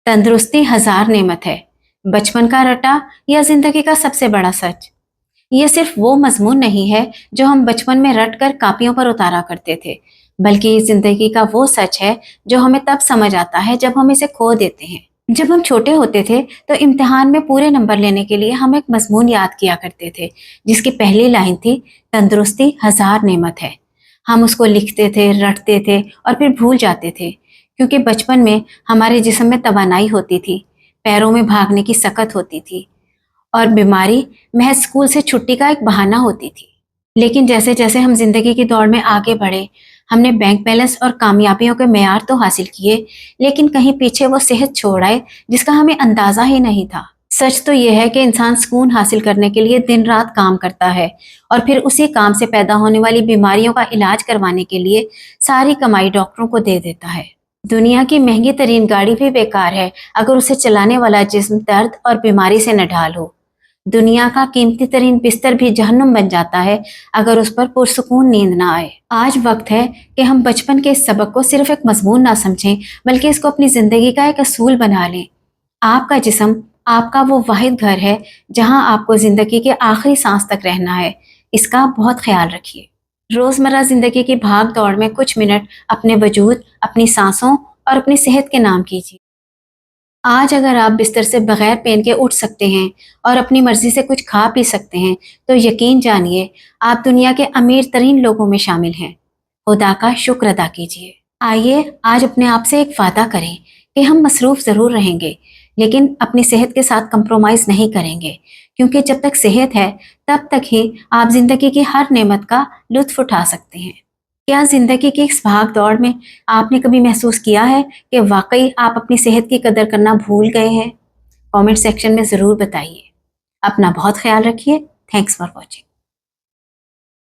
तंदुरुस्ती हजार नेमत है, बचपन का रटा या जिंदगी का सबसे बड़ा सच। ये सिर्फ वो मजमून नहीं है जो हम बचपन में रट कर कापियों पर उतारा करते थे, बल्कि ये जिंदगी का वो सच है जो हमें तब समझ आता है जब हम इसे खो देते हैं। जब हम छोटे होते थे तो इम्तिहान में पूरे नंबर लेने के लिए हम एक मजमून याद किया करते थे, जिसकी पहली लाइन थी, तंदुरुस्ती हजार नेमत है। हम उसको लिखते थे, रटते थे और फिर भूल जाते थे, क्योंकि बचपन में हमारे जिस्म में तवानाई होती थी, पैरों में भागने की सकत होती थी और बीमारी महज स्कूल से छुट्टी का एक बहाना होती थी। लेकिन जैसे जैसे हम जिंदगी की दौड़ में आगे बढ़े, हमने बैंक बैलेंस और कामयाबियों के मेयार तो हासिल किए, लेकिन कहीं पीछे वो सेहत छोड़ आए जिसका हमें अंदाजा ही नहीं था। सच तो यह है कि इंसान सुकून हासिल करने के लिए दिन रात काम करता है और फिर उसी काम से पैदा होने वाली बीमारियों का इलाज करवाने के लिए सारी कमाई डॉक्टरों को दे देता है। दुनिया की महंगी तरीन गाड़ी भी बेकार है अगर उसे चलाने वाला जिस्म दर्द और बीमारी से नढाल हो। दुनिया का कीमती तरीन बिस्तर भी जहन्नुम बन जाता है अगर उस पर पुरसुकून नींद ना आए। आज वक्त है कि हम बचपन के इस सबक को सिर्फ एक मजमून ना समझें, बल्कि इसको अपनी जिंदगी का एक असूल बना लें। आपका जिस्म आपका वो वाहिद घर है जहां आपको जिंदगी के आखिरी सांस तक रहना है। इसका बहुत ख्याल रखिए। रोजमर्रा जिंदगी की भाग दौड़ में कुछ मिनट अपने वजूद, अपनी सांसों और अपनी सेहत के नाम कीजिए। आज अगर आप बिस्तर से बगैर पेन के उठ सकते हैं और अपनी मर्जी से कुछ खा पी सकते हैं, तो यकीन जानिए आप दुनिया के अमीर तरीन लोगों में शामिल हैं। खुदा का शुक्र अदा कीजिए। आइए आज अपने आप से एक वादा करें कि हम मसरूफ ज़रूर रहेंगे, लेकिन अपनी सेहत के साथ कंप्रोमाइज़ नहीं करेंगे, क्योंकि जब तक सेहत है तब तक ही आप जिंदगी की हर नेमत का लुत्फ उठा सकते हैं। क्या जिंदगी की इस भाग दौड़ में आपने कभी महसूस किया है कि वाकई आप अपनी सेहत की कदर करना भूल गए हैं? कमेंट सेक्शन में ज़रूर बताइए। अपना बहुत ख्याल रखिए। Thanks for watching.